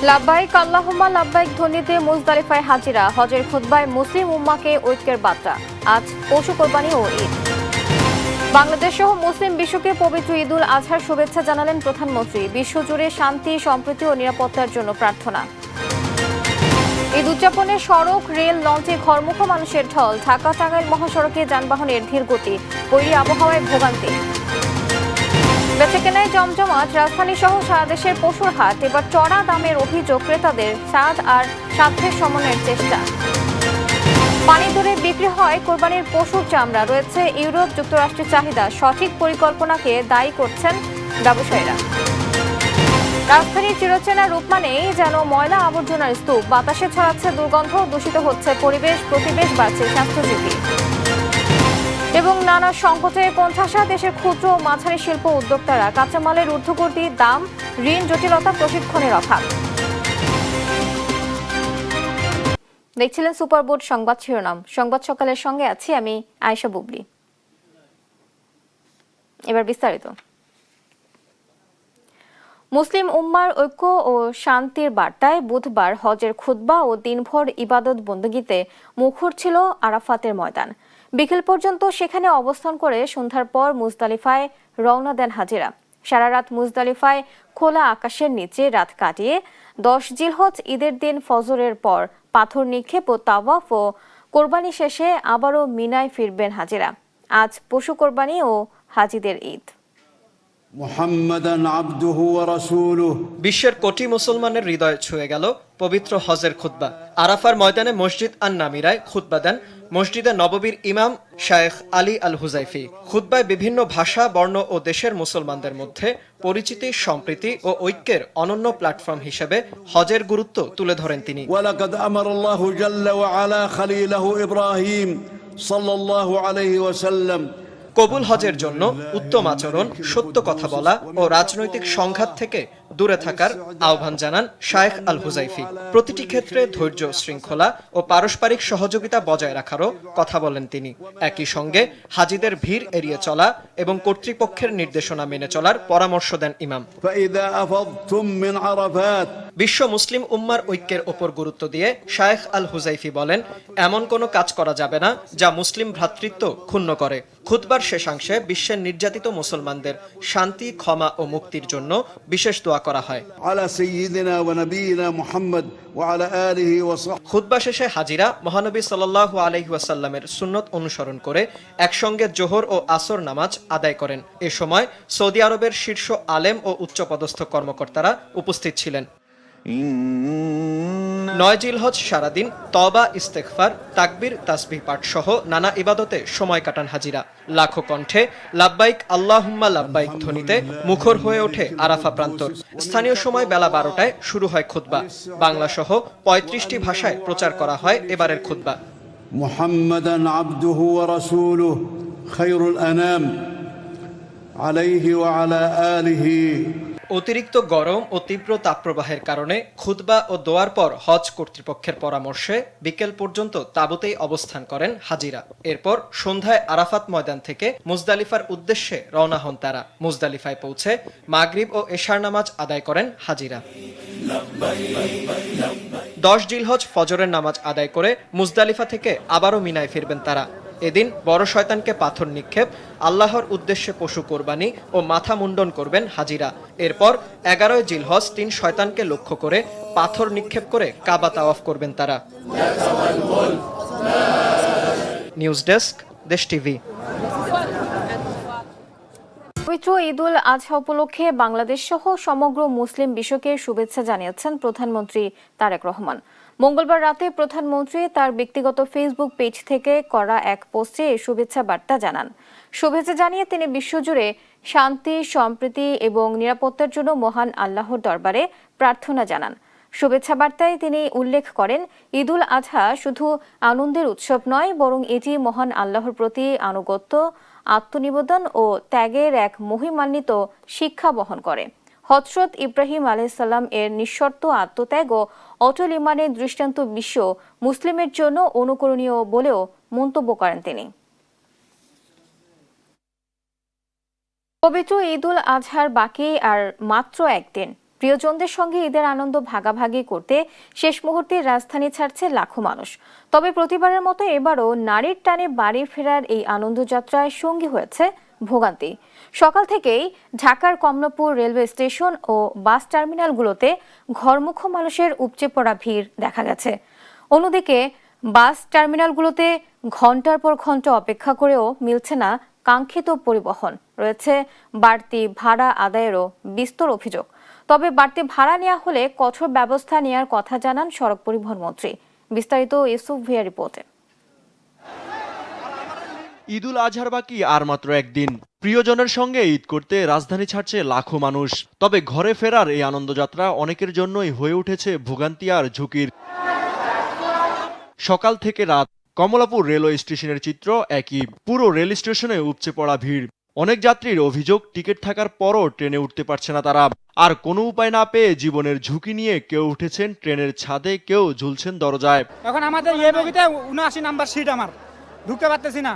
লাব্বাইক আল্লাহুম্মা লাব্বাইক ধ্বনিতে মুজদালিফায় হাজিরা, হজের খুতবায় মুসলিম উম্মাকে ঐক্যের বার্তা। আজ পশু কোরবানি ও ঈদ। বাংলাদেশ সহ মুসলিম বিশ্বকে পবিত্র ঈদুল আজহার শুভেচ্ছা জানালেন প্রধানমন্ত্রী। বিশ্বজুড়ে শান্তি, সম্প্রীতি ও নিরাপত্তার জন্য প্রার্থনা। ঈদ উদযাপনে সড়ক, রেল, লঞ্চে ঘরমুখ মানুষের ঢল। ঢাকা-টাঙ্গাইল মহাসড়কে যানবাহনের ধীর গতি, বৈরী আবহাওয়ায় ভোগান্তি। বেচাকেনায় জমজমাট, রাজধানী সহ সারা দেশের পশুর হাট। এবার চড়া দামের অভিযোগ ক্রেতাদের, স্বাদ আর স্বাস্থ্যের সমন্বয়ের চেষ্টা। পানি দরে বিক্রি হয় কোরবানির পশুর চামড়া। রয়েছে ইউরোপ যুক্তরাষ্ট্রের চাহিদা, সঠিক পরিকল্পনাকে দায়ী করছেন ব্যবসায়ীরা। রাজধানীর চিরচেনা রূপ মানেই যেন ময়লা আবর্জনার স্তূপ। বাতাসে ছড়াচ্ছে দুর্গন্ধ, দূষিত হচ্ছে পরিবেশ, প্রতিবেশ, বাড়ছে স্বাস্থ্য ঝুঁকি। এবং নানা সংকটে কোণঠাসা দেশের ক্ষুদ্র ও মাঝারি শিল্প উদ্যোক্তারা। কাঁচামালের ঊর্ধ্বগতি দাম, ঋণ জটিলতা, প্রশিক্ষণের অভাব। দেখছিলেন সুপারবোর্ড সংবাদ শিরোনাম। সংবাদ সকালের সঙ্গে আছি আমি আয়েশা বুবলি। এবার বিস্তারিত। মুসলিম উম্মার ঐক্য ও শান্তির বার্তায় বুধবার হজের খুতবা ও দিনভর ইবাদত বন্দগিতে মুখর ছিল আরাফাতের ময়দান। বিকেল পর্যন্ত সেখানে অবস্থান করে সন্ধ্যার পর মুজদালিফায় রওনা দেন হাজিরা। সারা রাত মুজদালিফায় খোলা আকাশের নিচে রাত কাটিয়ে 10 জিলহজ ঈদের দিন ফজরের পর পাথর নিক্ষেপ ও তাওয়াফ ও কোরবানি শেষে আবারও মিনায় ফিরবেন হাজিরা। আজ পশু কোরবানি ও হাজিদের ঈদ। মুহাম্মাদান আবদুহু ওয়া রাসূলুহু। বিশ্বের কোটি মুসলমানের হৃদয় ছুঁয়ে গেল পবিত্র হজের খুতবা। আরাফার ময়দানে মসজিদ আন নামিরায় খুতবা দেন মসজিদে নববীর ইমাম শায়েখ আলী আল হুজাইফি। খুতবায় বিভিন্ন ভাষা, বর্ণ ও দেশের মুসলমানদের মধ্যে পরিচিতি, সম্প্রীতি ও ঐক্যের অনন্য প্ল্যাটফর্ম হিসেবে হজের গুরুত্ব তুলে ধরেন তিনি। ওয়ালাকাদ আমারাল্লাহু জাল্লা ওয়া আলা খলিলাহু ইব্রাহিম সাল্লাল্লাহু আলাইহি ওয়াসাল্লাম। কবুল হজের জন্য উত্তম আচরণ, সত্য কথা বলা ও রাজনৈতিক সংঘাত থেকে দূরে থাকার আহ্বান জানান শায়েখ আল হুজাইফি। প্রতিটি ক্ষেত্রে ধৈর্য, শৃঙ্খলা ও পারস্পরিক সহযোগিতা বজায় রাখারও কথা বলেন তিনি। একই সঙ্গে হাজিদের ভিড় এড়িয়ে চলা এবং কর্তৃপক্ষের নির্দেশনা মেনে চলার পরামর্শ দেন ইমাম। ফাইদা আফাদতুম মিন আরাফাত। বিশ্ব মুসলিম উম্মার ঐক্যের ওপর গুরুত্ব দিয়ে শায়েখ আল হুজাইফি বলেন, এমন কোনো কাজ করা যাবে না যা মুসলিম ভ্রাতৃত্ব ক্ষুণ্ণ করে। খুতবার শেষাংশে বিশ্বের নির্যাতিত মুসলমানদের শান্তি, ক্ষমা ও মুক্তির জন্য বিশেষ দোয়া করা হয়। আলা সাইয়্যিদিনা ওয়া নবিয়িনা মুহাম্মদ ওয়া আলা আলিহি ওয়া সাহবিহি। খুতবা শেষে হাজিরা মহানবী সাল্লাল্লাহু আলাইহি ওয়াসাল্লামের সুন্নত অনুসরণ করে একসঙ্গে জোহর ও আসর নামাজ আদায় করেন। এ সময় সৌদি আরবের শীর্ষ আলেম ও উচ্চপদস্থ কর্মকর্তারা উপস্থিত ছিলেন। 9 জিলহজ সারাদিন তওবা, ইস্তেগফার, তাকবীর, তাসবিহ পাঠ সহ নানা ইবাদতে সময় কাটান হাজিরা। লাখো কণ্ঠে লাব্বাইক আল্লাহুম্মা লাব্বাইক ধ্বনিতে মুখর হয়ে ওঠে আরাফা প্রান্তর। স্থানীয় সময় বেলা 12টায় শুরু হয় খুতবা। বাংলা সহ 35টি ভাষায় প্রচার করা হয় এবারের খুতবা। মুহাম্মাদান আবদুহু ওয়া রাসূলুহু খায়রুল আনাম আলাইহি ওয়া আলা আলিহি। অতিরিক্ত গরম ও তীব্র তাপপ্রবাহের কারণে খুতবা ও দোয়ার পর হজ কর্তৃপক্ষের পরামর্শে বিকেল পর্যন্ত তাঁবুতেই অবস্থান করেন হাজিরা। এরপর সন্ধ্যায় আরাফাত ময়দান থেকে মুজদালিফার উদ্দেশ্যে রওনা হন তারা। মুজদালিফায় পৌঁছে মাগরিব ও এশার নামাজ আদায় করেন হাজিরা। 10 জিলহজ ফজরের নামাজ আদায় করে মুজদালিফা থেকে আবারও মিনায় ফিরবেন তারা। এদিন বড় শয়তানকে পাথর নিক্ষেপ, আল্লাহর উদ্দেশ্যে পশু কোরবানি ও মাথা মুন্ডন করবেন হাজিরা। এরপর 11 জিলহজ 3 শয়তানকে লক্ষ্য করে পাথর নিক্ষেপ করে কাবা তাওয়াফ করবেন তারা। নিউজ ডেস্ক, দেশ টিভি। পবিত্র ঈদুল আজহা উপলক্ষে বাংলাদেশ সহ সমগ্র মুসলিম বিশ্বকে শুভেচ্ছা জানিয়েছেন প্রধানমন্ত্রী তারেক রহমান। মঙ্গলবার রাতে প্রধানমন্ত্রী তার ব্যক্তিগত ফেসবুক পেজ থেকে করা এক পোস্টে এই শুভেচ্ছা বার্তা জানান। শুভেচ্ছা জানিয়ে তিনি বিশ্বজুড়ে শান্তি, সম্প্রীতি এবং নিরাপত্তার জন্য মহান আল্লাহর দরবারে প্রার্থনা জানান। শুভেচ্ছা বার্তায় তিনি উল্লেখ করেন, ঈদুল আজহা শুধু আনন্দের উৎসব নয়, বরং এটি মহান আল্লাহর প্রতি আনুগত্য, আত্মনিবেদন ও ত্যাগের এক মহিমান্বিত শিক্ষা বহন করে। হযরত ইব্রাহিম আলাইহিসসালাম এর নিঃশর্ত আত্মত্যাগ ও অটল ঈমানের দৃষ্টান্ত বিশ্ব মুসলিমের জন্য অনুকরণীয় বলেও মন্তব্য করেন তিনি। পবিত্র ঈদুল আজহার বাকি আর মাত্র একদিন। প্রিয়জনদের সঙ্গে ঈদের আনন্দ ভাগাভাগি করতে শেষ মুহূর্তে রাজধানী ছাড়ছে লাখো মানুষ। তবে প্রতিবারের মতো এবারও নারীর টানে বাড়ি ফেরার এই আনন্দযাত্রায় সঙ্গী হয়েছে ভোগান্তি। সকাল থেকেই ঢাকার কমলাপুর রেলওয়ে স্টেশন ও বাস টার্মিনালগুলোতে ঘরমুখো মানুষের উপচে পড়া ভিড় দেখা গেছে। অন্যদিকে বাস টার্মিনালগুলোতে ঘন্টার পর ঘন্টা অপেক্ষা করেও মিলছে না কাঙ্ক্ষিত পরিবহন। রয়েছে বাড়তি ভাড়া আদায়েরও বিস্তর অভিযোগ। তবে বাড়তি ভাড়া নেওয়া হলে কঠোর ব্যবস্থা নেওয়ার কথা জানান সড়ক পরিবহন মন্ত্রী। বিস্তারিত ইউসুফ ভিয়া রিপোর্টে। ঈদুল আজহার বাকি আর মাত্র একদিন। প্রিয়জনের সঙ্গে ঈদ করতে রাজধানী ছাড়ছে লাখো মানুষ। তবে ঘরে ফেরার এই আনন্দযাত্রা অনেকের জন্যই হয়ে উঠেছে ভোগান্তি আর ঝুঁকির। সকাল থেকে রাত কমলাপুর রেলওয়ে স্টেশনের চিত্র একই। পুরো রেল স্টেশনে উপচে পড়া ভিড়। অনেক যাত্রীর অভিযোগ, টিকিট থাকার পরও ট্রেনে উঠতে পারছে না তারা। আর কোনো উপায় না পেয়ে জীবনের ঝুঁকি নিয়ে কেউ উঠেছেন ট্রেনের ছাদে, কেউ ঝুলছেন দরজায়। এখন আমাদের এই বগিতে 79 নাম্বার সিট, আমার ঢুকতে পারতেছি না।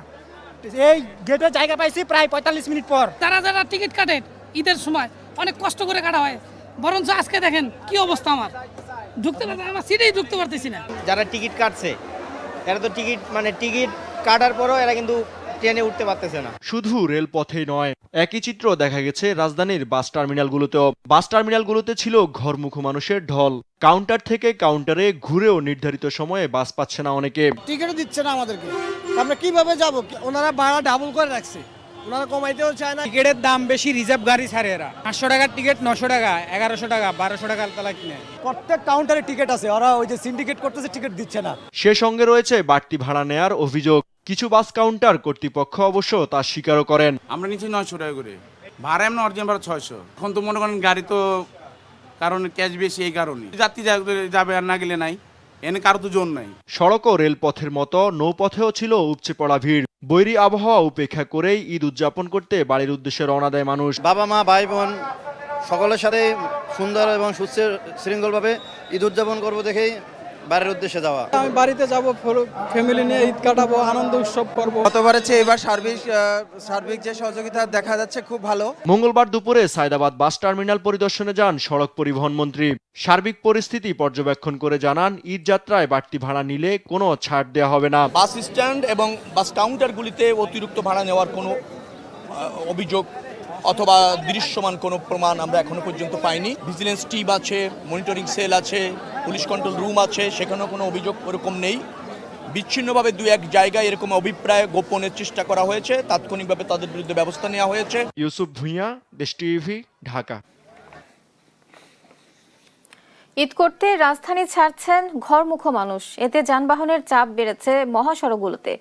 এই গেটে জায়গা পাইছি প্রায় 45 মিনিট পর। যারা টিকিট কাটে ঈদের সময় অনেক কষ্ট করে কাটা হয়, বরঞ্চ আজকে দেখেন কি অবস্থা, আমার সিটেই ঢুকতে পারতেছি না। যারা টিকিট কাটছে এরা তো টিকিট কাটার পরও এরা কিন্তু ট্রেনে উঠতে পারতেছে না। শুধু রেলপথেই নয়, একই চিত্র দেখা গেছে রাজধানীর বাস টার্মিনালগুলোতেও। বাস টার্মিনালগুলোতে ছিল ঘরমুখো মানুষের ঢল। কাউন্টার থেকে কাউন্টারে ঘুরেও নির্ধারিত সময়ে বাস পাচ্ছে না অনেকে। টিকিটও দিচ্ছে না আমাদেরকে, আমরা কিভাবে যাব? ওনারা ভাড়া ডাবল করে রাখছে, ওনারা কমাইতেও চায় না। টিকিটের দাম বেশি, রিজার্ভ গাড়ি ছাড়ে এরা। 800 টাকার টিকিট 900 টাকা, 1100 টাকা, 1200 টাকা তালা কিনে। প্রত্যেক কাউন্টারে টিকিট আছে, ওরা ওই যে সিন্ডিকেট করতেছে, টিকিট দিচ্ছে না। সে সঙ্গে রয়েছে বাড়তি ভাড়া নেয়ার অভিযোগ। কিছু বাস কাউন্টার কর্তৃপক্ষ অবশ্য তা স্বীকারও করেন। আমরা নিচ্ছি 900 টাকা করে ভাড়া, এমন অরিজিনাল ভাড়া 600। এখন তো মনে করেন গাড়ি তো কারণ ক্যাশ বেশি, এই কারণে যাত্রী যাবে আর না গেলে নাই, এনে কারো তো জোন নাই। সড়ক ও রেলপথের মতো নৌপথেও ছিল উপচে পড়া ভিড়। বৈরী আবহাওয়া উপেক্ষা করেই ঈদ উদযাপন করতে বাড়ির উদ্দেশ্যে রওনা দেয় মানুষ। বাবা মা ভাই বোন সকলের সাথে সুন্দর এবং সুশৃঙ্খলভাবে ঈদ উদযাপন করবো দেখেই বাড়ির উদ্দেশ্যে যাওয়া। আমি বাড়িতে যাব, ফ্যামিলি নিয়ে ঈদ কাটাবো, আনন্দ উৎসব করবো। গতবারের চেয়ে এবার সার্বিক যে সহযোগিতা দেখা যাচ্ছে খুব ভালো। মঙ্গলবার দুপুরে সায়দাবাদ বাস টার্মিনাল পরিদর্শনে যান সড়ক পরিবহন মন্ত্রী। সার্বিক পরিস্থিতি পর্যবেক্ষণ করে জানান, ঈদ যাত্রায় বাড়তি ভাড়া নিলে কোনো ছাড় দেওয়া হবে না। বাস স্ট্যান্ড এবং বাস কাউন্টারগুলিতে অতিরিক্ত ভাড়া নেওয়ার কোনো অভিযোগ অথবা দৃশ্যমান কোনো প্রমাণ আমরা এখনো পর্যন্ত পাইনি। ভিজিলেন্স টিম আছে, মনিটরিং সেল আছে, পুলিশ কন্ট্রোল রুম আছে, সেখানেও কোনো অভিযোগ ওরকম নেই। বিচ্ছিন্নভাবে 2-1 জায়গায় এরকম অভিপ্রায় গোপনের চেষ্টা করা হয়েছে, তাৎক্ষণিকভাবে তাদের বিরুদ্ধে ব্যবস্থা নেওয়া হয়েছে। ইউসুফ ভুঁইয়া, দেশ টিভি, ঢাকা। ঈদ করতে রাজধানী ছাড়ছেন ঘরমুখো মানুষ। এতে যানবাহনের চাপ বেড়েছে মহাসড়কগুলোতে।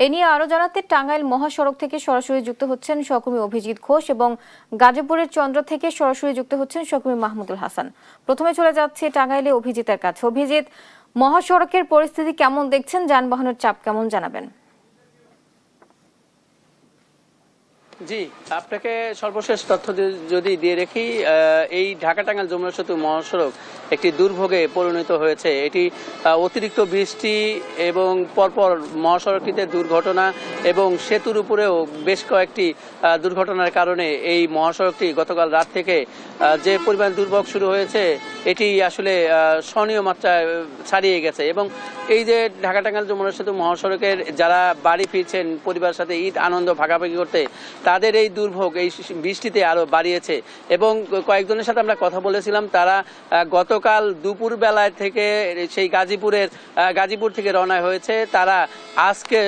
এ নিয়ে আরো জানাতে টাঙ্গাইল মহাসড়ক থেকে সরাসরি যুক্ত হচ্ছেন সহকর্মী অভিজিৎ ঘোষ এবং গাজীপুরের চন্দ্র থেকে সরাসরি যুক্ত হচ্ছেন সহকর্মী মাহমুদুল হাসান। প্রথমে চলে যাচ্ছে টাঙ্গাইলে অভিজিতের কাছে। অভিজিৎ, মহাসড়কের পরিস্থিতি কেমন দেখছেন, যানবাহনের চাপ কেমন জানাবেন? জি, আপনাকে সর্বশেষ তথ্য যদি দিয়ে রাখি, এই ঢাকা টাঙ্গাইল যমুনা সেতু মহাসড়ক একটি দুর্ভোগে পরিণত হয়েছে। এটি অতিরিক্ত বৃষ্টি এবং পরপর মহাসড়কটিতে দুর্ঘটনা এবং সেতুর উপরেও বেশ কয়েকটি দুর্ঘটনার কারণে এই মহাসড়কটি গতকাল রাত থেকে যে পরিমাণ দুর্ভোগ শুরু হয়েছে, এটি আসলে সহনীয় মাত্রায় ছাড়িয়ে গেছে। এবং এই যে ঢাকা টাঙ্গাইল যমুনা সেতু মহাসড়কের যারা বাড়ি ফিরছেন পরিবারের সাথে ঈদ আনন্দ ভাগাভাগি করতে, তাদের এই দুর্ভোগ এই বৃষ্টিতে আরো বাড়িয়েছে। এবং কয়েকজনের সাথে আমরা কথা বলেছিলাম, তারা গতকাল দুপুর বেলায় থেকে সেই গাজীপুর থেকে রওনা হয়েছে। তারা আজকে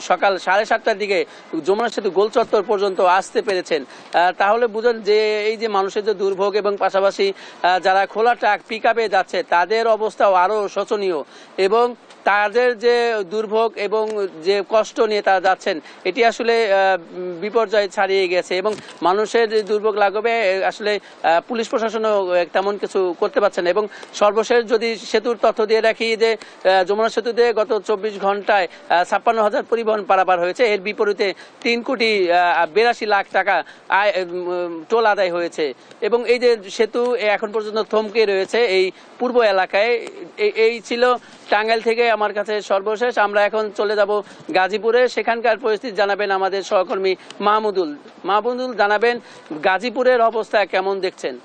সকাল 7:30টার দিকে যমুনা সেতু গোল চত্বর পর্যন্ত আসতে পেরেছেন। তাহলে বুঝুন যে এই যে মানুষের যে দুর্ভোগ এবং পাশাপাশি যারা খোলা ট্রাক পিকআপে যাচ্ছে তাদের অবস্থাও আরো শোচনীয়। এবং তাদের যে দুর্ভোগ এবং যে কষ্ট নিয়ে তারা যাচ্ছেন, এটি আসলে বিপর্যয় ছাড়িয়ে গেছে। এবং মানুষের যে দুর্ভোগ লাগবে আসলে পুলিশ প্রশাসনও তেমন কিছু করতে পারছে না। এবং সর্বশেষ যদি সেতুর তথ্য দিয়ে রাখি, যে যমুনা সেতুতে গত 24 ঘন্টায় 56,000 পরিবহন পারাপার হয়েছে। এর বিপরীতে 3,82 লাখ টাকা টোল আদায় হয়েছে। এবং এই যে সেতু এখন পর্যন্ত থমকে রয়েছে এই পূর্ব এলাকায়। এই ছিল টাঙ্গাইল থেকে আমার কাছে সর্বশেষ। আমরা এখন চলে যাব গাজীপুরে, সেখানকার পরিস্থিতি জানাবেন আমাদের সহকর্মী মাহমুদুল। জানাবেন গাজীপুরের অবস্থা কেমন দেখছেন?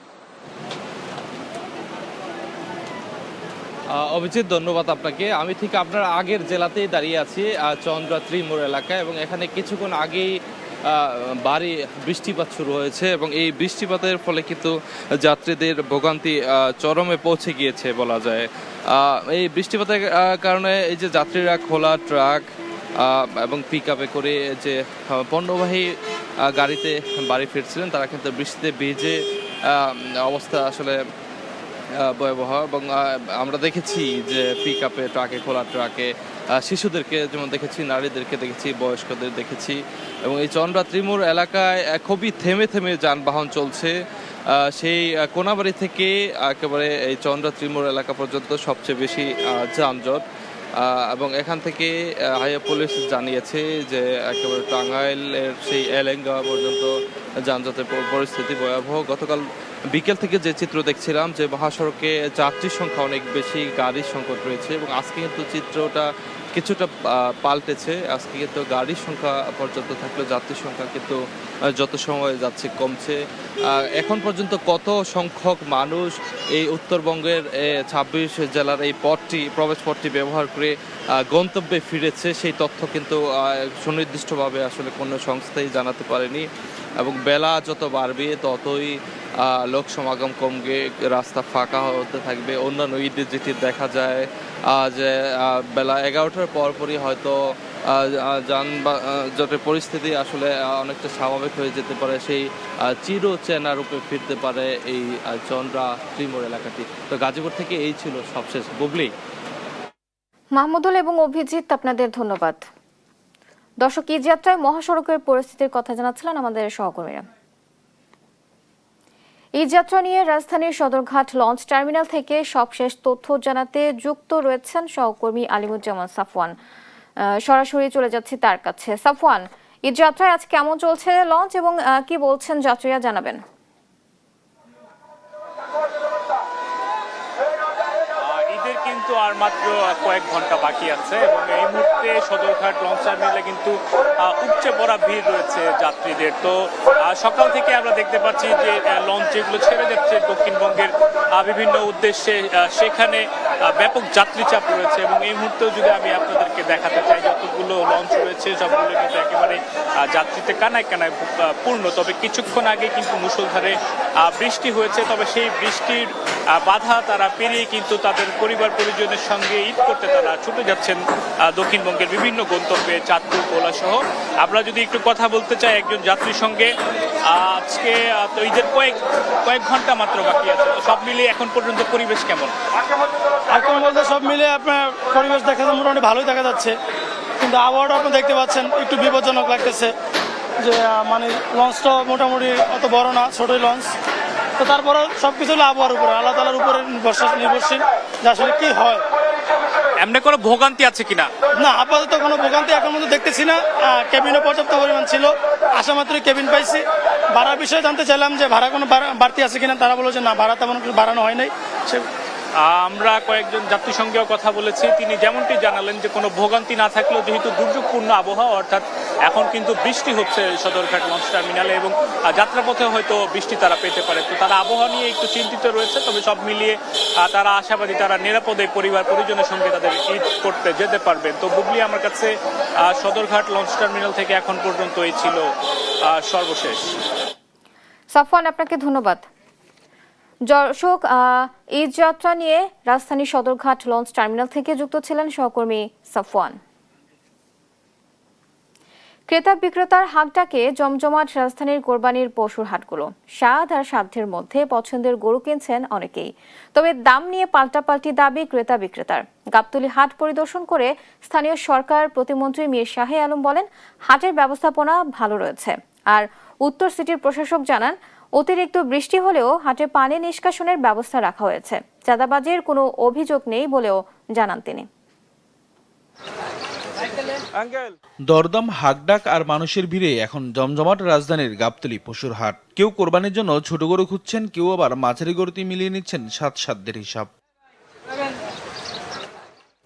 অভিজিৎ, ধন্যবাদ আপনাকে। আমি ঠিক আপনার আগের জেলাতেই দাঁড়িয়ে আছি, চন্দ্রাত্রী মোড় এলাকায়, এবং এখানে কিছুক্ষণ আগেই ভারী বৃষ্টিপাত শুরু হয়েছে এবং এই বৃষ্টিপাতের ফলে কিন্তু যাত্রীদের ভোগান্তি চরমে পৌঁছে গিয়েছে বলা যায়। এই বৃষ্টিপাতের কারণে এই যে যাত্রীরা খোলা ট্রাক এবং পিক আপে করে যে পণ্যবাহী গাড়িতে বাড়ি ফিরছিলেন, তারা কিন্তু বৃষ্টিতে ভিজে অবস্থা আসলে ভয়াবহ। এবং আমরা দেখেছি যে পিক আপে, ট্রাকে, খোলা ট্রাকে শিশুদেরকে যেমন দেখেছি, নারীদেরকে দেখেছি, বয়স্কদের দেখেছি। এবং এই চন্দ্রাত্রী মোড় এলাকায় খুবই থেমে থেমে যানবাহন চলছে। সেই কোনাবাড়ি থেকে একেবারে এই চন্দ্রাত্রী মোড় এলাকা পর্যন্ত সবচেয়ে বেশি যানজট। এবং এখান থেকে হাইওয়ে পুলিশ জানিয়েছে যে একেবারে টাঙ্গাইলের সেই এলেঙ্গা পর্যন্ত যানজটের পরিস্থিতি ভয়াবহ। গতকাল বিকেল থেকে যে চিত্র দেখছিলাম যে মহাসড়কে যাত্রীর সংখ্যা অনেক বেশি, গাড়ির সংকট রয়েছে, এবং আজকে কিন্তু চিত্রটা কিছুটা পাল্টেছে। আজকে কিন্তু গাড়ির সংখ্যা পর্যন্ত থাকলেও যাত্রীর সংখ্যা কিন্তু যত সময় যাচ্ছে কমছে। এখন পর্যন্ত কত সংখ্যক মানুষ এই উত্তরবঙ্গের 26 জেলার এই পথটি, প্রবেশ পথটি ব্যবহার করে গন্তব্যে ফিরেছে, সেই তথ্য কিন্তু সুনির্দিষ্টভাবে আসলে কোনো সংস্থাই জানাতে পারেনি। এবং বেলা যত বাড়বে ততই লোক সমাগম কমবে, রাস্তা ফাঁকা হতে থাকবে। অন্যান্য ঈদে যেটি দেখা যায় যে বেলা 11টার পরপরই হয়তো যানজটের পরিস্থিতি আসলে অনেকটা স্বাভাবিক হয়ে যেতে পারে, সেই চিরচেনা রূপে ফিরতে পারে এই চন্দ্রাত্রী মোড় এলাকাটি। তো গাজীপুর থেকে এই ছিল সবশেষ। বুবলি, মাহমুদুল এবং অভিজিৎ, আপনাদের ধন্যবাদ। দর্শক, ঈদ যাত্রায় মহাসড়কের পরিস্থিতির কথা জানাচ্ছিলেন আমাদের সহকর্মীরা। ঈদ যাত্রা নিয়ে রাজধানীর সদরঘাট লঞ্চ টার্মিনাল থেকে সবশেষ তথ্য জানাতে যুক্ত রয়েছেন সহকর্মী আলিমুজ্জামান সাফওয়ান। সরাসরি চলে যাচ্ছি তার কাছে। সাফওয়ান, ঈদ যাত্রায় আজ কেমন চলছে লঞ্চ এবং কি বলছেন যাত্রীরা, জানাবেন। কিন্তু আর মাত্র কয়েক ঘন্টা বাকি আছে এবং এই মুহূর্তে সদরঘাট লঞ্চ টার্মিনালে কিন্তু উপচে পড়া ভিড় রয়েছে যাত্রীদের। তো সকাল থেকে আমরা দেখতে পাচ্ছি যে লঞ্চ যেগুলো ছেড়ে যাচ্ছে দক্ষিণবঙ্গের বিভিন্ন উদ্দেশ্যে, সেখানে ব্যাপক যাত্রী চাপ রয়েছে। এবং এই মুহূর্তেও যদি আমি আপনাদেরকে দেখাতে চাই, যতগুলো লঞ্চ রয়েছে সবগুলো কিন্তু একেবারে যাত্রীতে কানায় কানায় পূর্ণ। তবে কিছুক্ষণ আগে কিন্তু মুষলধারে বৃষ্টি হয়েছে, তবে সেই বৃষ্টির বাধা তারা পেরিয়ে কিন্তু তাদের পরিবার পরিজনের সঙ্গে ঈদ করতে তারা ছুটে যাচ্ছেন দক্ষিণবঙ্গের বিভিন্ন গন্তব্যে, চাঁদপুর, ভোলা সহ। আমরা যদি একটু কথা বলতে চাই একজন যাত্রীর সঙ্গে, আজকে তো ঈদের কয়েক ঘন্টা মাত্র বাকি আছে, তো সব মিলিয়ে এখন পর্যন্ত পরিবেশ কেমন? এখন বলতে সব মিলে আপনার পরিবেশ দেখা যাচ্ছে মোটামুটি ভালোই দেখা যাচ্ছে, কিন্তু আবহাওয়াটা আপনি দেখতে পাচ্ছেন একটু বিপজ্জনক লাগতেছে। যে মানে লঞ্চটা মোটামুটি অত বড় না, ছোটই লঞ্চ। তো তারপরে সবকিছু হলো আবহাওয়ার উপরে, আল্লাহ তাআলার উপরে নির্ভরশীল যে আসলে কি হয়। এমনি কোনো ভোগান্তি আছে কিনা? না, আপাতত কোনো ভোগান্তি এখন পর্যন্ত দেখতেছি না। কেবিনও পর্যাপ্ত পরিমাণ ছিল, আসা মাত্রই কেবিন পাইছি। ভাড়ার বিষয়ে জানতে চাইলাম যে ভাড়া কোনো বাড়তি আছে কিনা, তারা বললো যে না, ভাড়া তেমন কিছু বাড়ানো হয় নাই। আমরা কয়েকজন যাত্রীর সঙ্গেও কথা বলেছি, তিনি যেমনটি জানালেন যে কোনো ভোগান্তি না থাকলেও যেহেতু দুর্যোগপূর্ণ আবহাওয়া, অর্থাৎ এখন কিন্তু বৃষ্টি হচ্ছে সদরঘাট লঞ্চ টার্মিনালে এবং যাত্রাপথে হয়তো বৃষ্টি তারা পেতে পারে, তো তারা আবহাওয়া নিয়ে একটু চিন্তিত রয়েছে। তবে সব মিলিয়ে তারা আশাবাদী তারা নিরাপদে পরিবার পরিজনের সঙ্গে তাদের ঈদ করতে যেতে পারবেন। তো বুবলি, আমার কাছে সদরঘাট লঞ্চ টার্মিনাল থেকে এখন পর্যন্ত এই ছিল সর্বশেষ। সাফওয়ান, আপনাকে ধন্যবাদ। দর্শক, ঈদ যাত্রা নিয়ে রাজধানীর সদরঘাট লঞ্চ টার্মিনাল থেকে যুক্ত ছিলেন সহকর্মী সাফওয়ান। ক্রেতা বিক্রেতার হাটটাকে জমজমাট রাজধানীর কোরবানির পশুর হাটগুলো। স্বাদ আর সাধ্যের মধ্যে পছন্দের গরু কিনছেন অনেকেই, তবে দাম নিয়ে পাল্টাপাল্টি দাবি ক্রেতা বিক্রেতার। গাবতলী হাট পরিদর্শন করে স্থানীয় সরকার প্রতিমন্ত্রী মীর শাহে আলম বলেন, হাটের ব্যবস্থাপনা ভালো রয়েছে। আর উত্তর সিটির প্রশাসক জানান, অতিরিক্ত বৃষ্টি হলেও হাটে পানি নিষ্কাশনের ব্যবস্থা রাখা হয়েছে। চাঁদাবাজির কোনো অভিযোগ নেই বলেও জানান তিনি। দরদাম, হাকডাক আর মানুষের ভিড়ে এখন জমজমাট রাজধানীর গাবতলী পশুর হাট। কেউ কোরবানির জন্য ছোট গরু খুঁজছেন, কেউ আবার মাঝারি গরুতে মিলিয়ে নিচ্ছেন সাধ্যের হিসাব।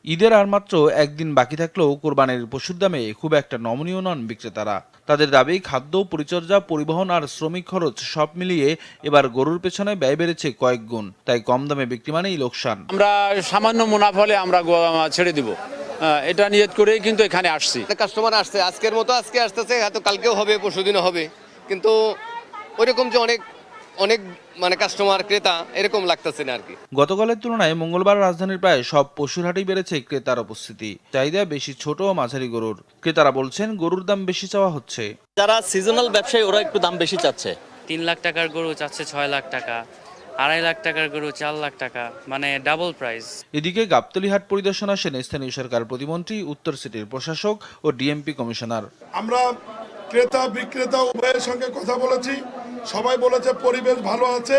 ঈদের আর মাত্র একদিন বাকি থাকলেও কোরবানির পশুর দামে খুব একটা নমনীয় নন বিক্রেতারা। তাদের দাবি খাদ্য, পরিচর্যা, পরিবহন আর শ্রমিক খরচ সব মিলিয়ে এবার গরুর পেছনে ব্যয় বেড়েছে কয়েক গুণ। তাই কম দামে বিক্রি মানেই লোকসান। আমরা সামান্য মুনাফা হলে আমরা ছেড়ে দিব, এটা নিয়ত করেই কিন্তু এখানে আসছি। কাস্টমার আসছে, আজকের মতো আজকে আসতেছে, হয়তো কালকেও হবে, পরশুদিনও হবে, কিন্তু ওইরকম যে অনেক অনেক মানে কাস্টমার ক্রেতা এরকম লাগতেছে না আর কি। গতকালের তুলনায় মঙ্গলবার রাজধানীর প্রায় সব পশুর হাটেই বেড়েছে ক্রেতার উপস্থিতি। চাহিদা বেশি ছোট ও মাঝারি গরুর। ক্রেতারা বলছেন গরুর দাম বেশি চাওয়া হচ্ছে। যারা সিজনাল ব্যবসায়ী ওরা একটু দাম বেশি চাচ্ছে। 3 লাখ টাকার গরু চাচ্ছে 6 লাখ টাকা, 2.5 লাখ টাকার গরু 4 লাখ টাকা, মানে ডাবল প্রাইস। এদিকে গাবতলী হাট পরিদর্শন আসেন স্থানীয় সরকার প্রতিমন্ত্রী, উত্তর সিটির প্রশাসক ও ডিএমপি কমিশনার। আমরা ক্রেতা বিক্রেতা উভয়ের সঙ্গে কথা বলেছি, সবাই বলেছে পরিবেশ ভালো আছে,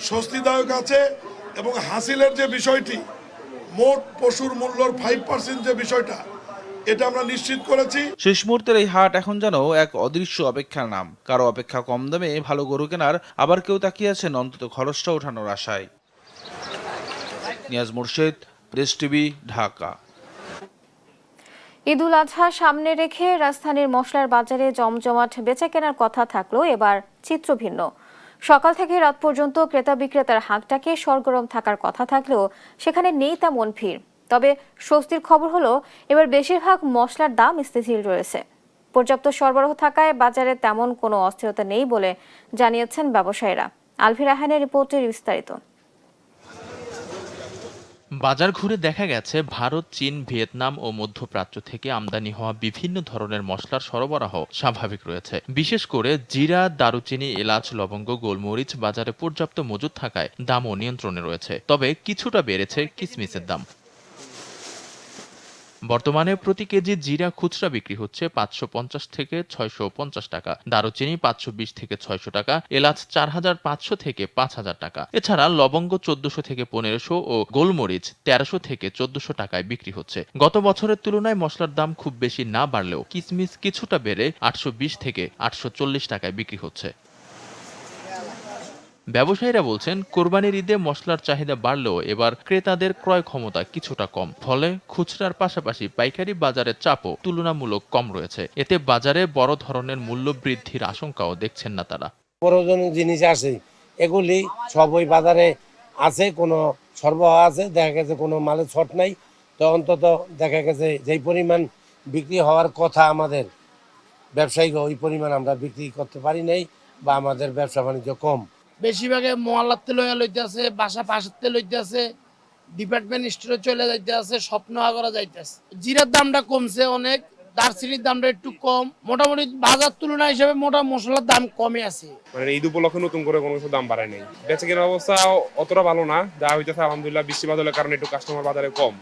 স্বস্তিদায়ক আছে এবং হাসিলের যে বিষয়টি, মোট পশুর মূল্যর 5% যে বিষয়টা, এটা আমরা নিশ্চিত করেছি। শেষ মুহূর্তের এই হাট এখন যেন এক অদৃশ্য অপেক্ষার নাম। কারো অপেক্ষা কম দামে ভালো গরু কেনার, আবার কেউ তাকিয়ে আছেন অন্তত খরচটা ওঠানোর আশায়। নিয়াজ মুর্শেদ, দেশ টিভি, ঢাকা। ঈদুল আজহা সামনে রেখে রাজধানীর মশলার বাজারে জমজমাট বেচাকেনার কথা থাকলেও এবার চিত্র ভিন্ন। সকাল থেকে রাত পর্যন্ত ক্রেতা বিক্রেতার হাটটাকে সরগরম থাকার কথা থাকলেও সেখানে নেই তেমন ভিড়। তবে স্বস্তির খবর হলো এবার বেশিরভাগ মশলার দাম স্থিতিশীল রয়েছে। পর্যাপ্ত সরবরাহ থাকায় বাজারে তেমন কোনো অস্থিরতা নেই বলে জানিয়েছেন ব্যবসায়ীরা। আলভি রাহানের রিপোর্টের বিস্তারিত। বাজার ঘুরে দেখা গেছে ভারত, চীন, ভিয়েতনাম ও মধ্যপ্রাচ্য থেকে আমদানি হওয়া বিভিন্ন ধরনের মশলার সরবরাহ স্বাভাবিক রয়েছে। বিশেষ করে জিরা, দারুচিনি, এলাচ, লবঙ্গ, গোলমরিচ বাজারে পর্যাপ্ত মজুদ থাকায় দামও নিয়ন্ত্রণে রয়েছে। তবে কিছুটা বেড়েছে কিসমিসের দাম। বর্তমানে প্রতি কেজি জিরা খুচরা বিক্রি হচ্ছে 550 থেকে 650 টাকা, দারুচিনি 520 থেকে 600 টাকা, এলাচ 4500 থেকে 5000 টাকা। এছাড়া লবঙ্গ 1400 থেকে 1500 ও গোলমরিচ 1300 থেকে 1400 টাকায় বিক্রি হচ্ছে। গত বছরের তুলনায় মশলার দাম খুব বেশি না বাড়লেও কিসমিস কিছুটা বেড়ে 820 থেকে 840 টাকায় বিক্রি হচ্ছে। ব্যবসায়ীরা বলছেন কোরবানির ঈদে মশলার চাহিদা বাড়লেও এবার ক্রেতাদের ক্রয় ক্ষমতা কিছুটা কম, ফলে খুচরার পাশাপাশি পাইকারি বাজারের চাপও তুলনামূলক কম রয়েছে। এতে বাজারে বড় ধরনের মূল্য বৃদ্ধির আশঙ্কাও দেখছেন না তারা। প্রয়োজনীয় জিনিস আছে, এগুলি সব ওই বাজারে আছে, কোনো সরবরাহ আছে, দেখা গেছে কোনো মালের ছট নাই। তো অন্তত দেখা গেছে যেই পরিমাণ বিক্রি হওয়ার কথা আমাদের ব্যবসায়িক, ওই পরিমাণ আমরা বিক্রি করতে পারি নাই, বা আমাদের ব্যবসা বাণিজ্য কম। বেশিরভাগে মোয়াল্লাতে লইয়া লইতে আছে, বাসা পাশাতে লইতে আছে, ডিপার্টমেন্ট স্টোরে চলে যাইতে আছে, স্বপ্ন আগরা যাইতে আছে। জিরার দামটা কমছে অনেক, দারচিনির দামটা একটু কম। মোটামুটি বাজার তুলনা হিসেবে মোটা মশলার দাম কমে আছে। মানে ঈদ উপলক্ষে নতুন করে কোনো কিছু দাম বাড়ায় নাই। বেচে কেনার অবস্থা অতটা ভালো না, যা হইতেছে আলহামদুলিল্লাহ বৃষ্টি বাদলের কারণে একটু কাস্টমার বাজারে কম।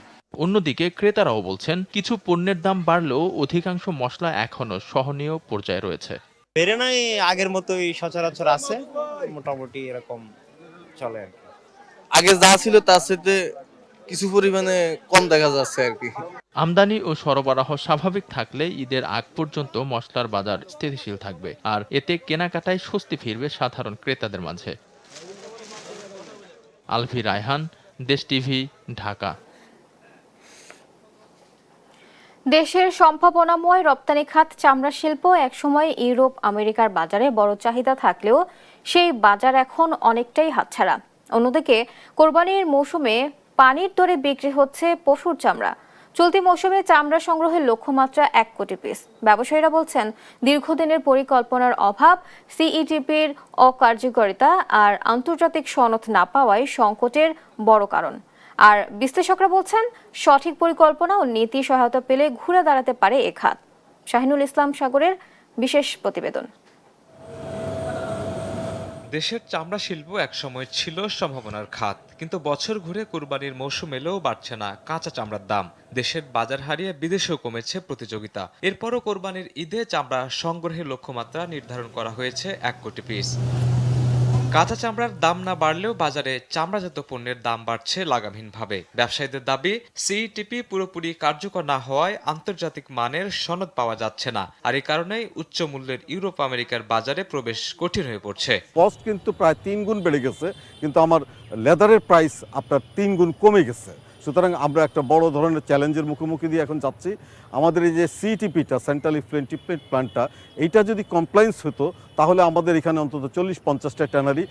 অন্যদিকে ক্রেতারাও বলছেন কিছু পণ্যের দাম বাড়লেও অধিকাংশ মশলা এখনো সহনীয় পর্যায়ে রয়েছে। বেড়ে নাই, আগের মতোই সচরাচর আছে, মোটামুটি এরকম চলে আর কি। আগে যা ছিল তার সাথে কিছু পরিমাণে কম দেখা যাচ্ছে আর কি। আমদানি ও সরবরাহ স্বাভাবিক থাকলে ঈদের আগ পর্যন্ত মশলার বাজার স্থিতিশীল থাকবে, আর এতে কেনাকাটায় স্বস্তি ফিরবে সাধারণ ক্রেতাদের মাঝে। আলভি রায়হান, দেশ টিভি, ঢাকা। দেশের সম্ভাবনাময় রপ্তানি খাত চামড়া শিল্প একসময় ইউরোপ, আমেরিকার বাজারে বড় চাহিদা থাকলেও সেই বাজার এখন অনেকটাই হাতছাড়া। অন্যদিকে কোরবানির মৌসুমে পানির দরে বিক্রি হচ্ছে পশুর চামড়া। চলতি মৌসুমে চামড়া সংগ্রহের লক্ষ্যমাত্রা 1 কোটি পিস। ব্যবসায়ীরা বলছেন দীর্ঘদিনের পরিকল্পনার অভাব, সিইটিপির অকার্যকারিতা আর আন্তর্জাতিক সনদ না পাওয়ায় সংকটের বড় কারণ। আর বিশ্লেষকরা বলছেন সঠিক পরিকল্পনা ও নীতি সহায়তা পেলে ঘুরে দাঁড়াতে পারে এ খাত। শাহিনুল ইসলাম সাগরের বিশেষ প্রতিবেদন। দেশের চামড়া শিল্প একসময় ছিল সম্ভাবনার খাত, কিন্তু বছর ঘুরে কুরবানির মৌসুম এলেও বাড়ছে না কাঁচা চামড়ার দাম। দেশের বাজার হারিয়ে বিদেশেও কমেছে প্রতিযোগিতা। এরপরও কোরবানির ঈদে চামড়া সংগ্রহের লক্ষ্যমাত্রা নির্ধারণ করা হয়েছে 1 কোটি পিস। কাঁচা চামড়ার দাম না বাড়লেও বাজারে চামড়াজাত পণ্যের দাম বাড়ছে লাগামহীনভাবে। ব্যবসায়ীদের দাবি, সিইটিপি পুরোপুরি কার্যকর না হওয়ায় আন্তর্জাতিক মানের সনদ পাওয়া যাচ্ছে না, আর এই কারণেই উচ্চ মূল্যের ইউরোপ, আমেরিকার বাজারে প্রবেশ কঠিন হয়ে পড়ছে। কস্ট কিন্তু প্রায় 3 গুণ বেড়ে গেছে, কিন্তু আমার লেদারের প্রাইস আপনার 3 গুণ কমে গেছে। সুতরাং আমরা একটা বড় ধরনের চ্যালেঞ্জের মুখোমুখি দিয়ে এখন যাচ্ছি। আমাদের এই যে সিটিপিটা, সেন্ট্রাল ইফ্লুয়েন্ট ট্রিটমেন্ট প্ল্যান্টটা, এইটা যদি কমপ্লায়েন্স হতো তাহলে আমাদের এখানে অন্তত 40-50টা ট্যানারি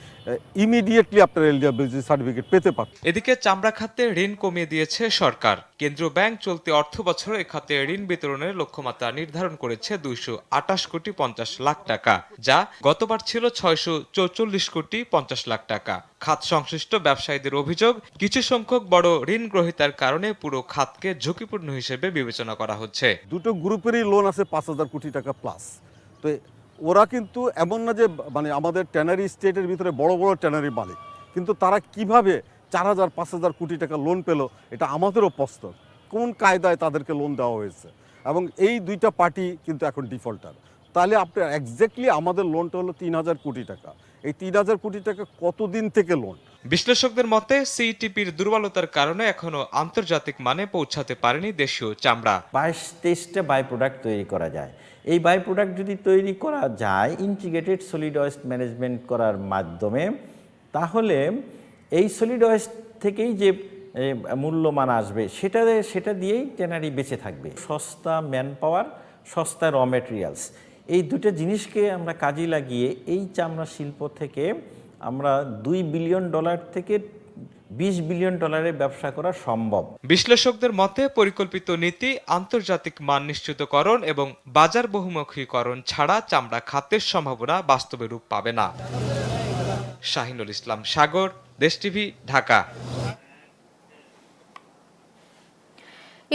ইমিডিয়েটলি আপনার এলডিআরবিজি সার্টিফিকেট পেতে পারত। এদিকে চামড়া খাতে ঋণ কমিয়ে দিয়েছে সরকার। কেন্দ্রীয় ব্যাংক চলতি অর্থ বছরে এ খাতে ঋণ বিতরণের লক্ষ্যমাত্রা নির্ধারণ করেছে 228 কোটি 50 লাখ টাকা, যা গতবার ছিল 644 কোটি 50 লাখ টাকা। খাত সংশ্লিষ্ট ব্যবসায়ীদের অভিযোগ, কিছু সংখ্যক বড় ঋণ গ্রহীতার কারণে পুরো খাতকে ঝুঁকিপূর্ণ হিসেবে বিবেচনা করা হচ্ছে। দুটো গ্রুপেরই লোন আছে 5,000 কোটি টাকা প্লাস। তো ওরা কিন্তু এমন না যে মানে আমাদের ট্যানারি স্টেটের ভিতরে বড় বড় ট্যানারি মালিক, কিন্তু তারা কিভাবে 4,000-5,000 কোটি টাকা লোন পেল এটা আমাদেরও প্রশ্ন। কোন কায়দায় তাদেরকে লোন দেওয়া হয়েছে? এবং এই দুইটা পার্টি কিন্তু এখন ডিফল্টার। তাহলে আপনার এক্স্যাক্টলি আমাদের লোনটা হলো 3,000 কোটি টাকা। এই 3,000 কোটি টাকা কতদিন থেকে লোন? বিশ্লেষকদের মতে সিইটিপির দুর্বলতার কারণে এখনো আন্তর্জাতিক মানে পৌঁছাতে পারেনি দেশীয় চামড়া। 22-23টা বাই প্রোডাক্ট তৈরি করা যায়। এই বাই প্রোডাক্ট যদি তৈরি করা যায় ইন্টিগ্রেটেড সলিড ওয়েস্ট ম্যানেজমেন্ট করার মাধ্যমে, তাহলে এই সলিড ওয়েস্ট থেকেই যে মূল্যমান আসবে সেটা দিয়েই ট্যানারি বেঁচে থাকবে। সস্তা ম্যান পাওয়ার, সস্তা র মেটেরিয়ালস, এই দুটো জিনিসকে আমরা কাজে লাগিয়ে এই চামড়া শিল্প থেকে আমরা $2 বিলিয়ন থেকে $20 বিলিয়ন ব্যবসা করা সম্ভব। বিশ্লেষকদের মতে পরিকল্পিত নীতি, আন্তর্জাতিক মান নিশ্চিতকরণ এবং বাজার বহুমুখীকরণ ছাড়া চামড়া খাতের সম্ভাবনা বাস্তবে রূপ পাবে না। শাহিনুল ইসলাম সাগর, দেশ টিভি, ঢাকা।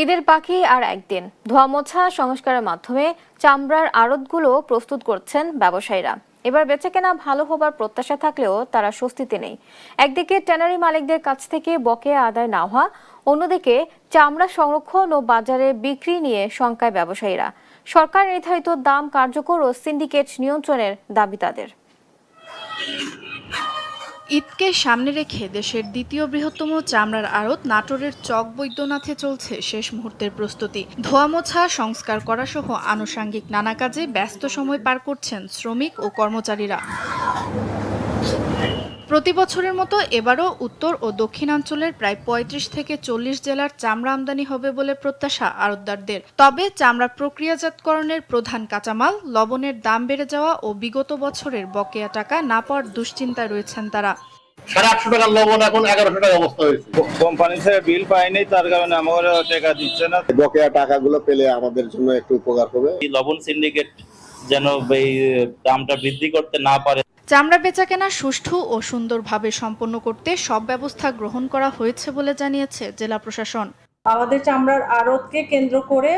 ঈদের পাখি আর একদিন, ধোয়া মোছা সংস্কারের মাধ্যমে চামড়ার আড়তগুলো প্রস্তুত করছেন ব্যবসায়ীরা। এবার বেচাকেনা ভালো হবার প্রত্যাশা থাকলেও তারা স্বস্তিতে নেই। একদিকে ট্যানারি মালিকদের কাছ থেকে বকেয়া আদায় না হওয়া, অন্যদিকে চামড়া সংরক্ষণ ও বাজারে বিক্রি নিয়ে শঙ্কায় ব্যবসায়ীরা। সরকার নির্ধারিত দাম কার্যকর ও সিন্ডিকেট নিয়ন্ত্রণের দাবি তাদের। ঈদকে সামনে রেখে দেশের দ্বিতীয় বৃহত্তম চামড়ার আড়ত নাটোরের চক বৈদ্যনাথে চলছে শেষ মুহূর্তের প্রস্তুতি। ধোয়া মোছা, সংস্কার করা সহ আনুষঙ্গিক নানা কাজে ব্যস্ত সময় পার করছেন শ্রমিক ও কর্মচারীরা। প্রতি বছরের মতো এবারও উত্তর ও দক্ষিণাঞ্চলের প্রায় 35 থেকে 40 জেলার চামড়া আমদানি হবে বলে প্রত্যাশা আড়তদারদের। তবে চামড়া প্রক্রিয়াজাতকরণের প্রধান কাঁচামাল লবণের দাম বেড়ে যাওয়া ও বিগত বছরের বকেয়া টাকা না পাওয়ার দুশ্চিন্তায় রয়েছেন তারা। 850 টাকার লবণ এখন 1100 টাকা অবস্থা হয়েছে। কোম্পানি থেকে বিল পাইনি, তার কারণে আমাদের টাকা দিচ্ছে না। বকেয়া টাকাগুলো পেলে আমাদের জন্য একটু উপকার হবে। লবণ সিন্ডিকেট যেন এই দামটা বৃদ্ধি করতে না পারে। চামড়া বেচাকেনা সুষ্ঠু ও সুন্দরভাবে সম্পন্ন করতে সব ব্যবস্থা গ্রহণ করা হয়েছে বলে জানিয়েছে জেলা প্রশাসন। আমাদের চামড়ার আড়তকে কেন্দ্র করে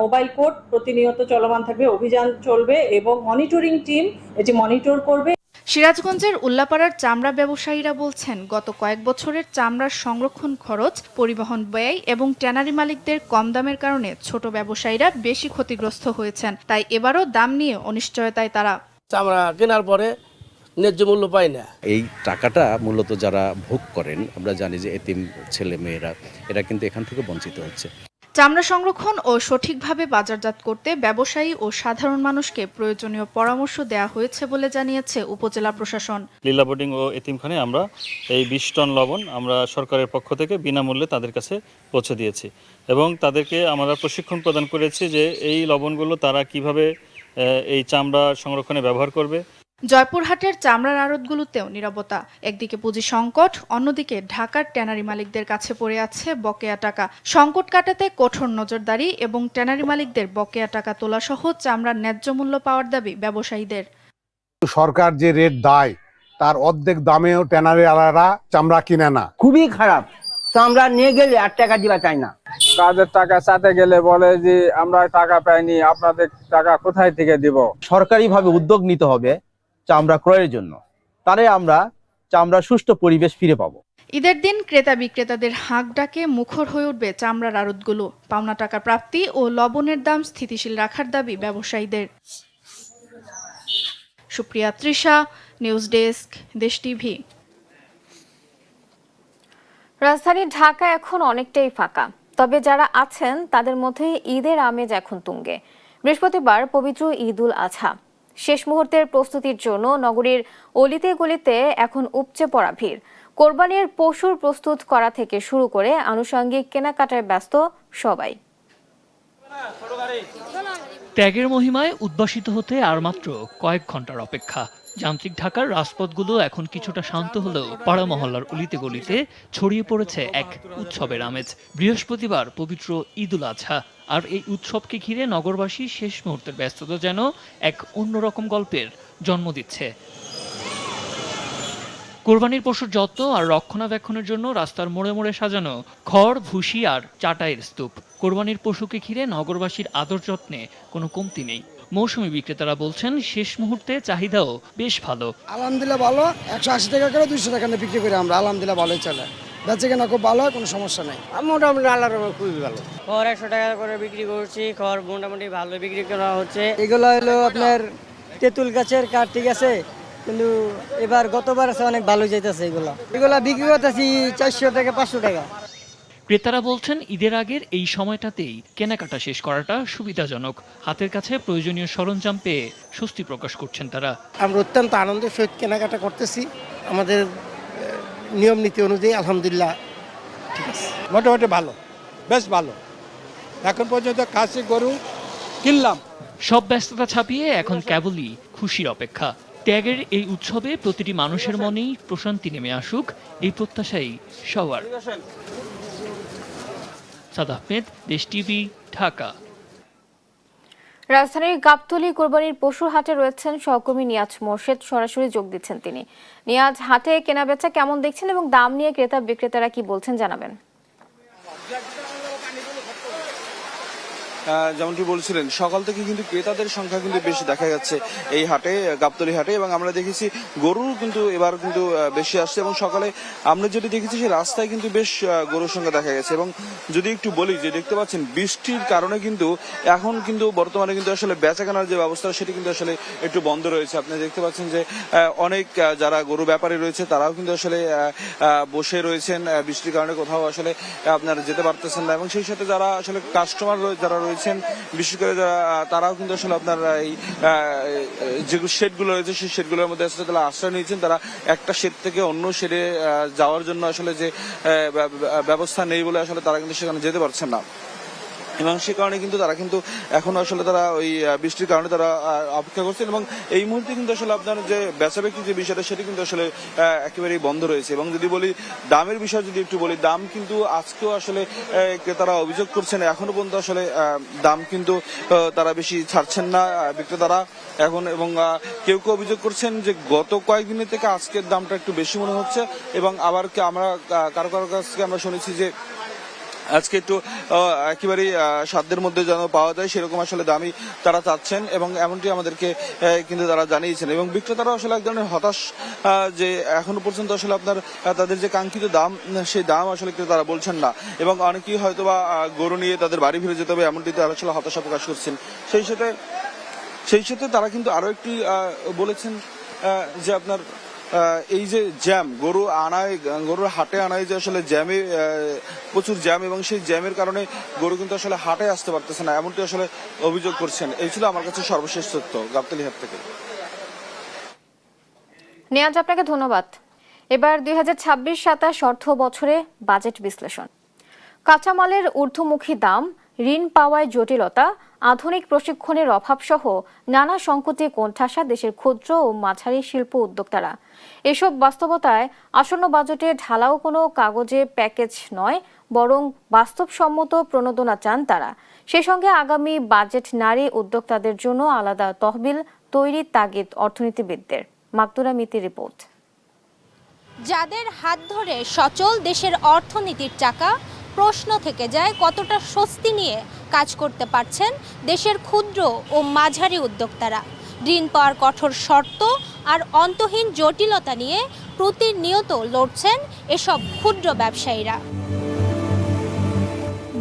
মোবাইল কোর্ট প্রতিনিয়ত চলমান থাকবে, অভিযান চলবে এবং মনিটরিং টিম এটি মনিটর করবে। সিরাজগঞ্জের উল্লাপাড়ার চামড়া ব্যবসায়ীরা বলছেন, গত কয়েক বছরের চামড়ার সংরক্ষণ খরচ, পরিবহন ব্যয় এবং ট্যানারি মালিকদের কম দামের কারণে ছোট ব্যবসায়ীরা বেশি ক্ষতিগ্রস্ত হয়েছেন। তাই এবারও দাম নিয়ে অনিশ্চয়তায় তারা। চামড়া কেনার পরে ন্যায্য মূল্য পায় না। এই টাকাটা মূলত যারা ভোগ করেন, আমরা জানি যে এতিম ছেলে মেয়েরা, এরা কিন্তু এখান থেকে বঞ্চিত হচ্ছে। চামড়া সংরক্ষণ ও সঠিকভাবে বাজারজাত করতে ব্যবসায়ী ও সাধারণ মানুষকে প্রয়োজনীয় পরামর্শ দেওয়া হয়েছে বলে জানিয়েছে উপজেলা প্রশাসন। লীলাবোর্ডিং ও এতিমখানে আমরা এই 20 টন লবণ আমরা সরকারের পক্ষ থেকে বিনামূল্যে তাদের কাছে পৌঁছে দিয়েছি এবং তাদেরকে আমরা প্রশিক্ষণ প্রদান করেছি যে এই লবণগুলো তারা কিভাবে এই চামড়া সংরক্ষণে ব্যবহার করবে। জয়পুরহাটের চামড়ার আড়তগুলোতেও নীরবতা। একদিকে পুঁজি সংকট, অন্যদিকে ঢাকার ট্যানারি মালিকদের কাছে পড়ে আছে বকেয়া টাকা। সংকট কাটাতে কঠোর নজরদারি এবং ট্যানারি মালিকদের বকেয়া টাকা তোলা সহ চামড়ার ন্যায্য মূল্য পাওয়ার দাবি ব্যবসায়ীদের। সরকার যে রেট দেয় তার অর্ধেক দামেও ট্যানারি আলারা চামড়া কিনে না। খুবই খারাপ। চামড়া নিয়ে গেলে 8 টাকা দিবা চাই না। কাজের টাকা চাতে গেলে বলে যে আমরা টাকা পাইনি, আপনাদের টাকা কোথায় থেকে দিব। সরকারিভাবে উদ্যোগ নিতে হবে চামড়া ক্রয়ের জন্য, তারে আমরা চামড়ার সুষ্ঠু পরিবেশ ফিরে পাবো। ঈদের দিন ক্রেতা বিক্রেতাদের হাঁক ডাকে মুখর হয়ে উঠবে চামড়ার আড়তগুলো। পাওনা টাকা প্রাপ্তি ও লবণের দাম স্থিতিশীল রাখার দাবি ব্যবসায়ীদের। সুপ্রিয়া তৃষা, নিউজ ডেস্ক, দেশ টিভি। রাজধানী ঢাকা এখন অনেকটাই ফাঁকা, তবে যারা আছেন তাদের মধ্যে ঈদের আমেজ এখন তুঙ্গে। বৃহস্পতিবার পবিত্র ঈদুল আজহা। শেষ মুহূর্তের প্রস্তুতির জন্য নগরীর অলিতে গলিতে এখন উপচে পড়া ভিড়। কোরবানির পশুর প্রস্তুত করা থেকে শুরু করে আনুষঙ্গিক কেনাকাটায় ব্যস্ত সবাই। ত্যাগের মহিমায় উদ্ভাসিত হতে আর মাত্র কয়েক ঘন্টার অপেক্ষা। যান্ত্রিক ঢাকার রাজপথগুলো এখন কিছুটা শান্ত হলেও পাড়া মহল্লার অলিতে গলিতে ছড়িয়ে পড়েছে এক উৎসবের আমেজ। বৃহস্পতিবার পবিত্র ঈদুল আজহা, আর এই উৎসবকে ঘিরে নগরবাসী শেষ মুহূর্তের ব্যস্ততা যেন এক অন্যরকম গল্পের জন্ম দিচ্ছে। কোরবানির পশুর যত্ন আর রক্ষণাবেক্ষণের জন্য রাস্তার মোড়ে মোড়ে সাজানো খড়, ভুসি আর চাটাইয়ের স্তূপ। কোরবানির পশুকে ঘিরে নগরবাসীর আদর যত্নে কোনো কমতি নেই। মৌসুমী বিক্রেতারা বলছেন শেষ মুহূর্তে চাহিদাও বেশ ভালো। আলহামদুলিল্লাহ ভালো, 180 টাকা করে 200 টাকা নিয়ে বিক্রি করি আমরা। আলহামদুলিল্লাহ ভালোই চলে, বেচে কেনা খুব ভালো হয়, কোনো সমস্যা নেই। মোটামুটি আল্লাহর রহমতে খুবই ভালো। খড় 100 টাকা করে বিক্রি করছি, খড় মোটামুটি ভালো বিক্রি করা হচ্ছে। এগুলো হলো আপনার তেঁতুল গাছের কাঠ, ঠিক আছে, কিন্তু এবার গতবার আছে অনেক ভালো যাইতেছে। এগুলা বিক্রি করতেছি 400 থেকে 500 টাকা। ক্রেতারা বলছেন ঈদের আগের এই সময়টাতেই কেনাকাটা শেষ করাটা সুবিধাজনক। হাতের কাছে প্রয়োজনীয় সরঞ্জাম পেয়ে স্বস্তি প্রকাশ করছেন তারা। আমরা অত্যন্ত আনন্দের সহিত কেনাকাটা করতেছি। আমাদের নিয়ম নীতি অনুযায়ী আলহামদুলিল্লাহ ঠিক আছে, মোটামুটি ভালো, বেশ ভালো। এখন পর্যন্ত খাসি গরু কিনলাম। সব ব্যস্ততা ছাপিয়ে এখন কেবলই খুশির অপেক্ষা। ত্যাগের এই উৎসবে প্রতিটি মানুষের মনেই প্রশান্তি নেমে আসুক, এই প্রত্যাশাই সবার। সাদ আহমেদ, দেশ টিভি, ঢাকা। রাজধানীর গাবতলী কোরবানির পশুর হাটে রয়েছেন সহকর্মী নিয়াজ মোর্শেদ, সরাসরি যোগ দিচ্ছেন তিনি। নিয়াজ, হাটে কেনাবেচা কেমন দেখছেন এবং দাম নিয়ে ক্রেতা বিক্রেতারা কি বলছেন জানাবেন। যেমনটি বলছিলেন, সকাল থেকে কিন্তু ক্রেতাদের সংখ্যা কিন্তু বেশি দেখা যাচ্ছে এই হাটে, গাবতলী হাটে, এবং আমরা দেখেছি গরুর কিন্তু এবার কিন্তু বেশি আসছে। এবং সকালে আমরা যেটি দেখেছি সেই রাস্তায় কিন্তু বেশ গরুর সংখ্যা দেখা গেছে। এবং যদি একটু বলি যে দেখতে পাচ্ছেন বৃষ্টির কারণে কিন্তু এখন কিন্তু বর্তমানে কিন্তু আসলে বেচাকেনার যে ব্যবস্থা সেটি কিন্তু আসলে একটু বন্ধ রয়েছে। আপনি দেখতে পাচ্ছেন যে অনেক যারা গরু ব্যাপারী রয়েছে তারাও কিন্তু আসলে বসে রয়েছেন, বৃষ্টির কারণে কোথাও আসলে আপনারা যেতে পারতেছেন না। এবং সেই সাথে যারা আসলে কাস্টমার যারা রয়েছেন, বিশেষ করে তারাও কিন্তু আসলে আপনার এই যে শেডগুলো রয়েছে সেই শেডগুলোর মধ্যে আসলে তারা আশ্রয় নিয়েছেন। তারা একটা শেড থেকে অন্য শেডে যাওয়ার জন্য আসলে যে ব্যবস্থা নেই বলে আসলে তারা কিন্তু সেখানে যেতে পারছেন না। এবং সে কারণে কিন্তু তারা কিন্তু এখন আসলে তারা ওই বৃষ্টির কারণে তারা অপেক্ষা করছেন। এবং এই মুহূর্তে কিন্তু আসলে আপনার যে বেচাবেচি যে বিষয়টা সেটি কিন্তু আসলে একেবারেই বন্ধ রয়েছে। এবং যদি বলি দামের বিষয়, যদি একটু বলি, দাম কিন্তু আজকেও আসলে ক্রেতারা অভিযোগ করছেন এখনো পর্যন্ত আসলে দাম কিন্তু তারা বেশি ছাড়ছেন না বিক্রেতারা এখন। এবং কেউ কেউ অভিযোগ করছেন যে গত কয়েকদিনের থেকে আজকের দামটা একটু বেশি মনে হচ্ছে। এবং আবার আমরা কারো কারো কাছ থেকে আমরা শুনেছি যে আজকে একটু একেবারেই সাধ্যের মধ্যে যেন পাওয়া যায় সেরকম আসলে দামই তারা চাচ্ছেন, এবং এমনটি আমাদেরকে কিন্তু তারা জানিয়েছেন। এবং বিক্রেতারা আসলে এক ধরনের হতাশ যে এখনো পর্যন্ত আসলে আপনার তাদের যে কাঙ্ক্ষিত দাম সেই দাম আসলে তারা বলছেন না। এবং অনেকেই হয়তো বা গরু নিয়ে তাদের বাড়ি ফিরে যেতে হবে এমনটি তারা আসলে হতাশা প্রকাশ করছেন। সেই সাথে তারা কিন্তু আরো একটি বলেছেন যে আপনার এই যে জ্যাম, গরুর হাটে আনায় যে আসলে জ্যামে প্রচুর জ্যাম, এবং সেই জ্যামের কারণে গরু কিন্তু আসলে হাটে আসতে পারতেছে না এমনটি আসলে অভিযোগ করছেন। এই ছিল আমার কাছে সর্বশেষ তথ্য গাবতলী হাট থেকে। নিয়াজ, আপনাকে ধন্যবাদ। এবার 2026-27 অর্থ বছরে বাজেট বিশ্লেষণ। কাঁচামালের ঊর্ধ্বমুখী দাম, ঋণ পাওয়ায় জটিলতা, আধুনিক প্রশিক্ষণের অভাব সহ নানা সংকটে কোণঠাসা দেশের ক্ষুদ্র ও মাঝারি শিল্প উদ্যোক্তারা। এসব বাস্তবতায় আসন্ন বাজেটে ঢালাও কোনো কাগজে প্যাকেজ নয়, বরং বাস্তবসম্মত প্রণোদনা চান তারা। সেই সঙ্গে আগামী বাজেট নারী উদ্যোক্তাদের জন্য আলাদা তহবিল তৈরির তাগিদ অর্থনীতিবিদদের। মাকতুরা মিতির রিপোর্ট। যাদের হাত ধরে সচল দেশের অর্থনীতির চাকা, প্রশ্ন থেকে যায় কতটা স্বস্তি নিয়ে কাজ করতে পারছেন দেশের ক্ষুদ্র ও মাঝারি উদ্যোক্তারা। ঋণ পাওয়ার কঠোর শর্ত আর অন্তহীন জটিলতা নিয়ে প্রতিনিয়ত লড়ছেন এসব ক্ষুদ্র ব্যবসায়ীরা।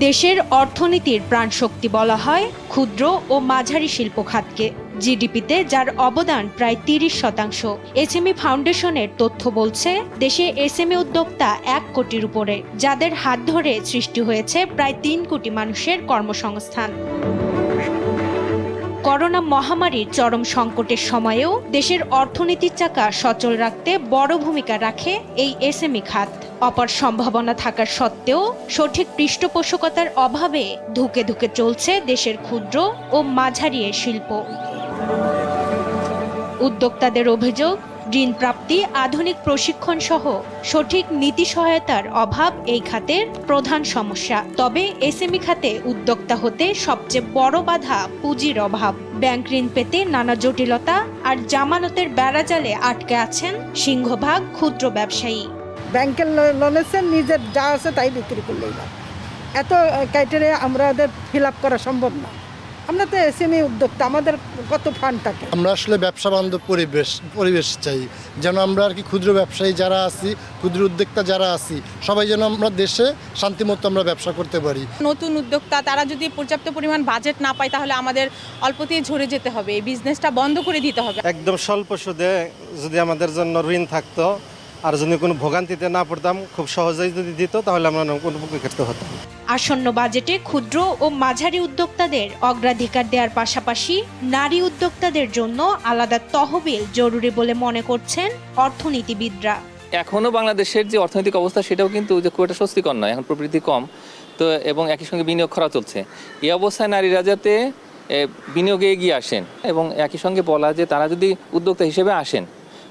দেশের অর্থনীতির প্রাণশক্তি বলা হয় ক্ষুদ্র ও মাঝারি শিল্প খাতকে। জিডিপিতে যার অবদান প্রায় 30%। এসএমই ফাউন্ডেশনের তথ্য বলছে দেশে এসএমই উদ্যোক্তা 1 কোটির উপরে, যাদের হাত ধরে সৃষ্টি হয়েছে প্রায় 3 কোটি মানুষের কর্মসংস্থান। করোনা মহামারীর চরম সংকটের সময়েও দেশের অর্থনীতির চাকা সচল রাখতে বড় ভূমিকা রাখে এই এসএমই খাত। অপার সম্ভাবনা থাকার সত্ত্বেও সঠিক পৃষ্ঠপোষকতার অভাবে ধুকে ধুকে চলছে দেশের ক্ষুদ্র ও মাঝারি এ শিল্প। উদ্যোক্তাদের অভিযোগ, ঋণ প্রাপ্তি, আধুনিক প্রশিক্ষণ সহ সঠিক নীতি সহায়তার অভাব এই খাতের প্রধান সমস্যা। তবে এসএমই খাতে উদ্যোক্তা হতে সবচেয়ে বড় বাধা পুঁজির অভাব। ব্যাংক ঋণ পেতে নানা জটিলতা আর জামানতের বেড়াজালে আটকে আছেন সিংহভাগ ক্ষুদ্র ব্যবসায়ী। ব্যাংকের লোনেছে নিজের যা আছে তাই বিক্রি করলেই না, এত ক্রাইটেরিয়া আমাদের ফিল আপ করা সম্ভব না। আমরা তো এসএমই উদ্যোক্তা, আমাদের কত ফান্ড থাকে। আমরা আসলে ব্যবসা বান্ধব পরিবেশ চাই, যেন আমরা আর কি ক্ষুদ্র ব্যবসায়ী যারা আছি, ক্ষুদ্র উদ্যোক্তা যারা আছি, সবাই যেন আমরা দেশে শান্তিমতো আমরা ব্যবসা করতে পারি। নতুন উদ্যোক্তা তারা যদি পর্যাপ্ত পরিমাণ বাজেট না পায় তাহলে আমাদের অল্পতেই ঝরে যেতে হবে, এই বিজনেসটা বন্ধ করে দিতে হবে। একদম স্বল্প সুদে যদি আমাদের জন্য ঋণ থাকতো আর যদি কোনো ভোগান্তিতে না পড়তাম, খুব সহজেই যদি দিত তাহলে আমরা কোনো উপকৃত হতাম। আসন্ন বাজেটে ক্ষুদ্র ও মাঝারি উদ্যোক্তাদের অগ্রাধিকার দেওয়ার পাশাপাশি নারী উদ্যোক্তাদের জন্য আলাদা তহবিল জরুরি বলে মনে করছেন অর্থনীতিবিদরা। এখনো বাংলাদেশের যে অর্থনৈতিক অবস্থা সেটাও কিন্তু খুব একটা স্বস্তিকর নয়, এখন প্রবৃদ্ধি কম তো, এবং একই সঙ্গে বিনিয়োগ খরা চলছে। এই অবস্থায় নারীরা যাতে বিনিয়োগে এগিয়ে আসেন এবং একই সঙ্গে বলা যে তারা যদি উদ্যোক্তা হিসেবে আসেন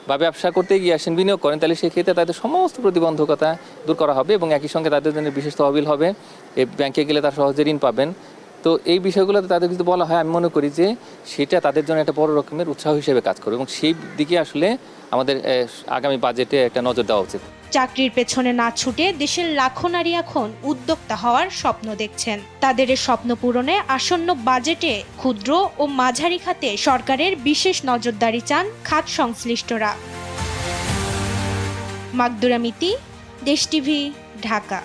বা ব্যবসা করতে এগিয়ে আসেন, বিনিয়োগ করেন, তাহলে সেক্ষেত্রে তাদের সমস্ত প্রতিবন্ধকতা দূর করা হবে এবং একই সঙ্গে তাদের জন্য বিশেষ তহবিল হবে, ব্যাংকে গেলে তারা সহজে ঋণ পাবেন। তো এই বিষয়গুলোতে তাদের যদি বলা হয়, আমি মনে করি যে সেটা তাদের জন্য একটা বড় রকমের উৎসাহ হিসেবে কাজ করবে এবং সেই দিকে আসলে আমাদের আগামী বাজেটে একটা নজর দেওয়া উচিত। চাকরির পেছনে না ছুটে দেশের লাখো নারী এখন উদ্যোক্তা হওয়ার স্বপ্ন দেখছেন। তাদের এই স্বপ্ন পূরণে আসন্ন বাজেটে ক্ষুদ্র ও মাঝারি খাতে সরকারের বিশেষ নজরদারি চান খাত সংশ্লিষ্টরা। মাকদুরা মিতি, দেশ টিভি, ঢাকা।